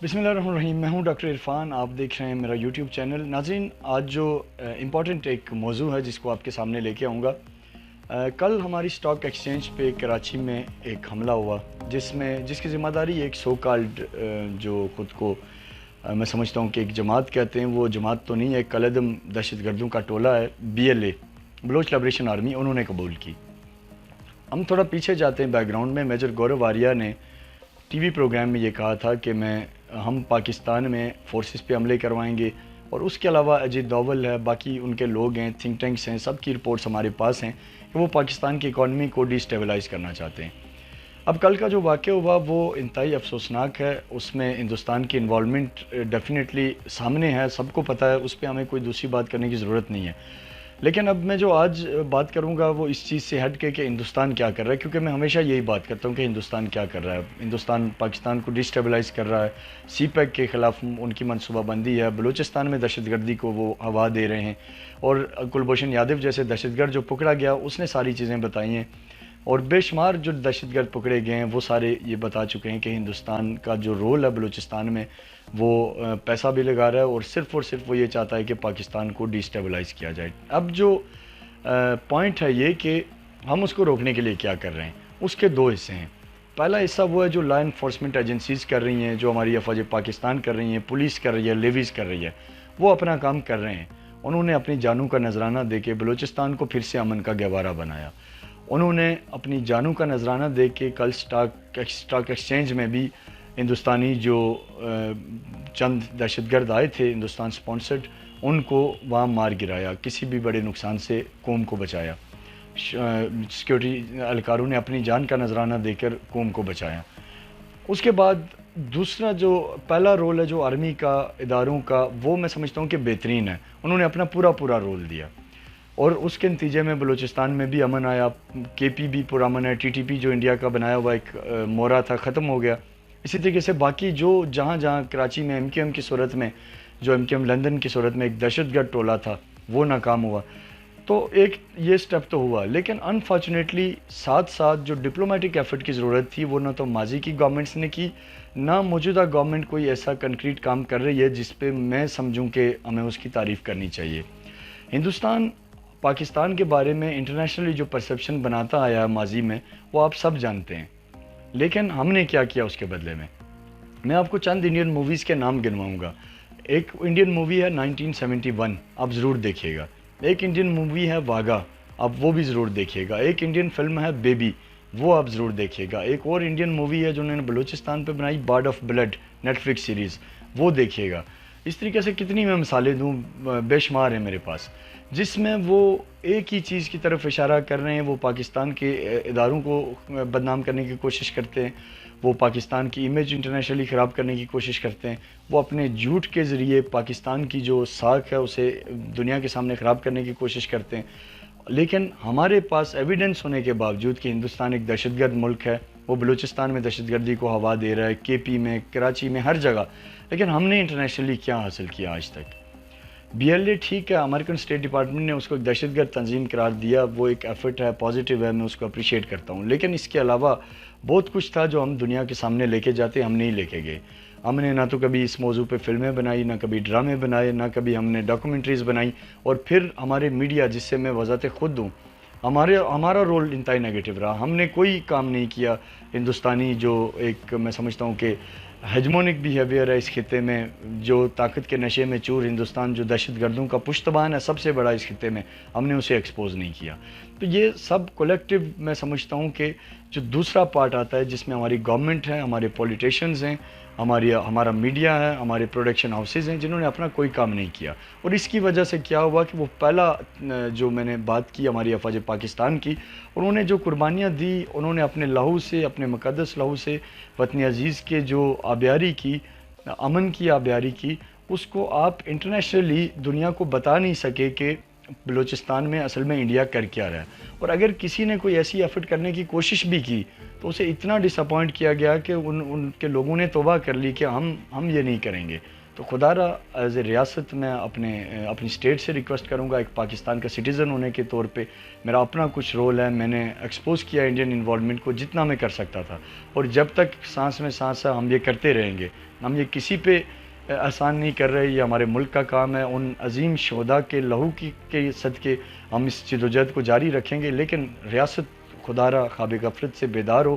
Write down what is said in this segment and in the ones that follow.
बिस्मिल्लाहिर्रहमानिर्रहीम। मैं हूं डॉक्टर इरफान, आप देख रहे हैं मेरा यूट्यूब चैनल। नाज़रीन, आज जो इम्पॉर्टेंट एक मौजू है जिसको आपके सामने लेके आऊँगा। कल हमारी स्टॉक एक्सचेंज पे कराची में एक हमला हुआ जिसकी ज़िम्मेदारी एक सो कॉल्ड जो ख़ुद को मैं समझता हूँ कि एक जमात कहते हैं, वो जमात तो नहीं है, एक कलदम दहशतगर्दों का टोला है, BLA बलोच लिबरेशन आर्मी, उन्होंने कबूल की। हम थोड़ा पीछे जाते हैं बैकग्राउंड में। मेजर गौरव आर्या ने टीवी प्रोग्राम में ये कहा था कि हम पाकिस्तान में फोर्सेस पे हमले करवाएंगे, और उसके अलावा अजीत डोवल है, बाकी उनके लोग हैं, थिंक टैंक्स हैं, सब की रिपोर्ट्स हमारे पास हैं कि वो पाकिस्तान की इकॉनमी को डिस्टेबलाइज़ करना चाहते हैं। अब कल का जो वाक़या हुआ वो इंतहाई अफसोसनाक है। उसमें हिंदुस्तान की इन्वॉल्वमेंट डेफिनेटली सामने है, सबको पता है, उस पर हमें कोई दूसरी बात करने की ज़रूरत नहीं है। लेकिन अब मैं जो आज बात करूंगा वो इस चीज़ से हट के कि हिंदुस्तान क्या कर रहा है, क्योंकि मैं हमेशा यही बात करता हूं कि हिंदुस्तान क्या कर रहा है। हिंदुस्तान पाकिस्तान को डिस्टेबलाइज़ कर रहा है, CPEC के ख़िलाफ़ उनकी मनसूबाबंदी है, बलूचिस्तान में दहशतगर्दी को वो हवा दे रहे हैं, और कुलभूषण यादव जैसे दहशतगर्द जो पकड़ा गया उसने सारी चीज़ें बताई हैं, और बेशुमार जो दहशतगर्द पकड़े गए हैं वो सारे ये बता चुके हैं कि हिंदुस्तान का जो रोल है बलूचिस्तान में, वो पैसा भी लगा रहा है और सिर्फ़ वो ये चाहता है कि पाकिस्तान को डिस्टेबलाइज़ किया जाए। अब जो पॉइंट है ये कि हम उसको रोकने के लिए क्या कर रहे हैं, उसके दो हिस्से हैं। पहला हिस्सा वो है जो लॉ इन्फोर्समेंट एजेंसीज़ कर रही हैं, जो हमारी अफवाज पाकिस्तान कर रही हैं, पुलिस कर रही है, लेवीज़ कर रही है, वो अपना काम कर रहे हैं। उन्होंने अपनी जानों का नजराना दे के बलूचिस्तान को फिर से अमन का गहवारा बनाया। उन्होंने अपनी जानों का नजराना दे के कल स्टॉक एक्सचेंज में भी हिंदुस्तानी जो चंद दहशतगर्द आए थे हिंदुस्तान स्पॉन्सर्ड, उनको वहाँ मार गिराया, किसी भी बड़े नुकसान से कौम को बचाया। सिक्योरिटी एहलकारों ने अपनी जान का नजराना देकर कौम को बचाया। उसके बाद दूसरा जो पहला रोल है जो आर्मी का, इदारों का, वो मैं समझता हूँ कि बेहतरीन है। उन्होंने अपना पूरा रोल दिया और उसके नतीजे में बलूचिस्तान में भी अमन आया। KP भी पुरअमन है, TTP जो इंडिया का बनाया हुआ एक मोरा था, ख़त्म हो गया। इसी तरीके से बाकी जो जहाँ कराची में MQM की सूरत में, जो MQM लंदन की सूरत में एक दहशतगर्द टोला था, वो नाकाम हुआ। तो एक ये स्टेप तो हुआ, लेकिन अनफॉर्चुनेटली साथ साथ जो डिप्लोमेटिक एफर्ट की ज़रूरत थी वो ना तो माजी की गवर्नमेंट्स ने की, ना मौजूदा गवर्नमेंट कोई ऐसा कंक्रीट काम कर रही है जिस पे मैं समझूं कि हमें उसकी तारीफ़ करनी चाहिए। हिंदुस्तान पाकिस्तान के बारे में इंटरनेशनली जो परसेप्शन बनाता आया है माजी में, वो आप सब जानते हैं, लेकिन हमने क्या किया उसके बदले में। मैं आपको चंद इंडियन मूवीज़ के नाम गिनवाऊंगा। एक इंडियन मूवी है 1971, आप ज़रूर देखिएगा। एक इंडियन मूवी है वागा, आप वो भी ज़रूर देखिएगा। एक इंडियन फिल्म है बेबी, वो आप ज़रूर देखिएगा। एक और इंडियन मूवी है जो उन्होंने बलूचिस्तान पे बनाई, bird of blood, Netflix series, वो देखिएगा। इस तरीके से कितनी मैं मिसालें दूँ, बेशुमार है मेरे पास, जिसमें वो एक ही चीज़ की तरफ इशारा कर रहे हैं। वो पाकिस्तान के इदारों को बदनाम करने की कोशिश करते हैं, वो पाकिस्तान की इमेज इंटरनेशनली ख़राब करने की कोशिश करते हैं, वो अपने झूठ के ज़रिए पाकिस्तान की जो साख है उसे दुनिया के सामने ख़राब करने की कोशिश करते हैं। लेकिन हमारे पास एविडेंस होने के बावजूद कि हिंदुस्तान एक दहशतगर्द मुल्क है, वो बलूचिस्तान में दहशतगर्दी को हवा दे रहा है, KP में, कराची में, हर जगह, लेकिन हमने इंटरनेशनली क्या हासिल किया आज तक? BLA ठीक है, अमेरिकन स्टेट डिपार्टमेंट ने उसको एक दहशतगर्द तंजीम करार दिया, वो एक एफर्ट है, पॉजिटिव है, मैं उसको अप्रिशिएट करता हूँ। लेकिन इसके अलावा बहुत कुछ था जो हम दुनिया के सामने लेके जाते, हम नहीं लेके गए। हमने ना तो कभी इस मौजू पे फिल्में बनाई, ना कभी ड्रामे बनाए, ना कभी हमने डॉक्यूमेंट्रीज़ बनाई, और फिर हमारे मीडिया, जिससे मैं वज़ात खुद दूँ, हमारा रोल इंतहाई नेगेटिव रहा। हमने कोई काम नहीं किया। हिंदुस्तानी जो एक मैं समझता हूँ कि हेजमोनिक बिहेवियर है इस खिते में, जो ताकत के नशे में चूर हिंदुस्तान, जो दहशतगर्दों का पुश्तबान है सबसे बड़ा इस खिते में, हमने उसे एक्सपोज नहीं किया। तो ये सब कलेक्टिव मैं समझता हूँ कि जो दूसरा पार्ट आता है जिसमें हमारी गवर्नमेंट है, हमारे पॉलिटिशियंस हैं, हमारा मीडिया है, हमारे प्रोडक्शन हाउसेज़ हैं, जिन्होंने अपना कोई काम नहीं किया। और इसकी वजह से क्या हुआ कि वो पहला जो मैंने बात की हमारी अफवाज पाकिस्तान की, उन्होंने जो कुर्बानियाँ दी, उन्होंने अपने लहू से, अपने मुक़द्दस लहू से वतन अज़ीज़ के जो आबियारी की, अमन की आबियारी की, उसको आप इंटरनेशनली दुनिया को बता नहीं सके कि बलूचिस्तान में असल में इंडिया कर क्या रहा है। और अगर किसी ने कोई ऐसी एफर्ट करने की कोशिश भी की तो उसे इतना डिसअपॉइंट किया गया कि उनके लोगों ने तौबा कर ली कि हम ये नहीं करेंगे। تو خدا را ایز اے ریاست میں اپنی اسٹیٹ سے ریکویسٹ کروں گا، ایک پاکستان کا سٹیزن ہونے کے طور پہ میرا اپنا کچھ رول ہے، میں نے ایکسپوز کیا انڈین انوالومنٹ کو جتنا میں کر سکتا تھا، اور جب تک سانس میں سانس ہے ہم یہ کرتے رہیں گے. ہم یہ کسی پہ احسان نہیں کر رہے، یہ ہمارے ملک کا کام ہے. ان عظیم شہداء کے لہو کے صدقے ہم اس جدوجہد کو جاری رکھیں گے، لیکن ریاست خدا را خواب غفلت سے بیدار ہو.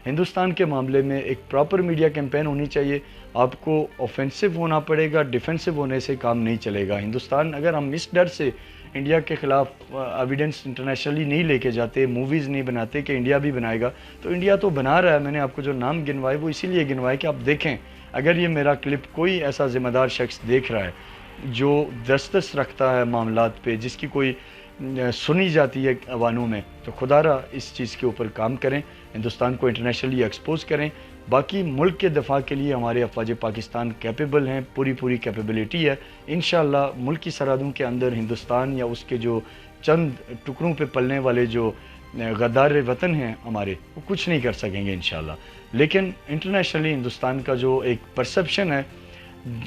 ہندوستان کے معاملے میں ایک پراپر میڈیا کیمپین ہونی چاہیے. آپ کو اوفینسو ہونا پڑے گا، ڈیفینسو ہونے سے کام نہیں چلے گا. ہندوستان اگر ہم اس ڈر سے انڈیا کے خلاف ایویڈنس انٹرنیشنلی نہیں لے کے جاتے، موویز نہیں بناتے کہ انڈیا بھی بنائے گا، تو انڈیا تو بنا رہا ہے. میں نے آپ کو جو نام گنوائے وہ اسی لیے گنوائے کہ آپ دیکھیں. اگر یہ میرا کلپ کوئی ایسا ذمہ دار شخص دیکھ رہا ہے جو دسترس رکھتا ہے معاملات پہ، جس کی کوئی سنی جاتی ہے عوانوں میں، تو خدا را اس چیز کے اوپر کام کریں، ہندوستان کو انٹرنیشنلی ایکسپوز کریں. باقی ملک کے دفاع کے لیے ہمارے افواج پاکستان کیپیبل ہیں، پوری کیپیبلٹی ہے. انشاءاللہ ملکی سرحدوں کے اندر ہندوستان یا اس کے جو چند ٹکڑوں پہ پلنے والے جو غدار وطن ہیں ہمارے، وہ کچھ نہیں کر سکیں گے انشاءاللہ. لیکن انٹرنیشنلی ہندوستان کا جو ایک پرسپشن ہے،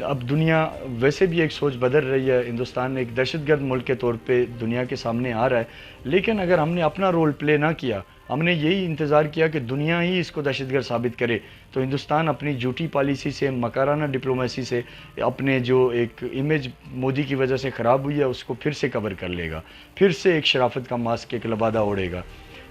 اب دنیا ویسے بھی ایک سوچ بدل رہی ہے. ہندوستان ایک دہشت گرد ملک کے طور پہ دنیا کے سامنے آ رہا ہے، لیکن اگر ہم نے اپنا رول پلے نہ کیا، ہم نے یہی انتظار کیا کہ دنیا ہی اس کو دہشت گرد ثابت کرے، تو ہندوستان اپنی جھوٹی پالیسی سے، مکارانہ ڈپلومیسی سے، اپنے جو ایک امیج مودی کی وجہ سے خراب ہوئی ہے اس کو پھر سے کور کر لے گا، پھر سے ایک شرافت کا ماسک، ایک لبادہ اوڑھے گا.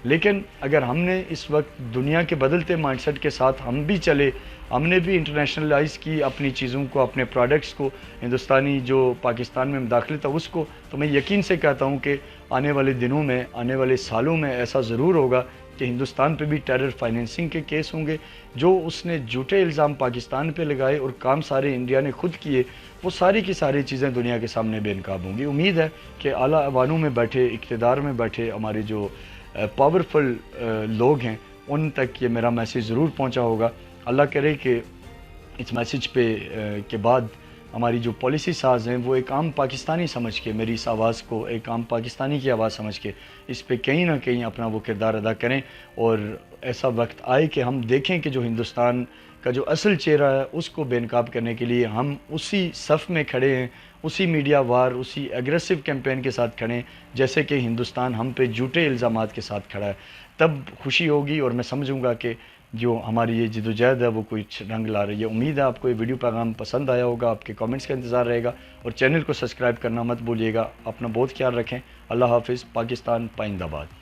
لیکن اگر ہم نے اس وقت دنیا کے بدلتے مائنڈ سیٹ کے ساتھ ہم بھی چلے، ہم نے بھی انٹرنیشنلائز کی اپنی چیزوں کو، اپنے پروڈکٹس کو، ہندوستانی جو پاکستان میں مداخلت ہے اس کو، تو میں یقین سے کہتا ہوں کہ آنے والے دنوں میں، آنے والے سالوں میں ایسا ضرور ہوگا کہ ہندوستان پہ بھی ٹیرر فائنینسنگ کے کیس ہوں گے. جو اس نے جھوٹے الزام پاکستان پہ لگائے اور کام سارے انڈیا نے خود کیے، وہ ساری کی ساری چیزیں دنیا کے سامنے بے نقاب ہوں گی. امید ہے کہ اعلیٰ ایوانوں میں بیٹھے، اقتدار میں بیٹھے ہمارے جو پاورفل لوگ ہیں ان تک یہ میرا میسیج ضرور پہنچا ہوگا. اللہ کرے کہ اس میسیج پہ کے بعد ہماری جو پالیسی ساز ہیں وہ ایک عام پاکستانی سمجھ کے، میری اس آواز کو ایک عام پاکستانی کی آواز سمجھ کے اس پہ کہیں نہ کہیں اپنا وہ کردار ادا کریں، اور ایسا وقت آئے کہ ہم دیکھیں کہ جو ہندوستان کا جو اصل چہرہ ہے اس کو بے نقاب کرنے کے لیے ہم اسی صف میں کھڑے ہیں، اسی میڈیا وار، اسی ایگریسو کیمپین کے ساتھ کھڑے ہیں جیسے کہ ہندوستان ہم پہ جھوٹے الزامات کے ساتھ کھڑا ہے. تب خوشی ہوگی اور میں سمجھوں گا کہ جو ہماری یہ جدوجہد ہے وہ کوئی رنگ لا رہی ہے. امید ہے آپ کو یہ ویڈیو پیغام پسند آیا ہوگا، آپ کے کامنٹس کا انتظار رہے گا، اور چینل کو سبسکرائب کرنا مت بھولیے گا. اپنا بہت خیال رکھیں. اللہ حافظ. پاکستان پائندہ باد.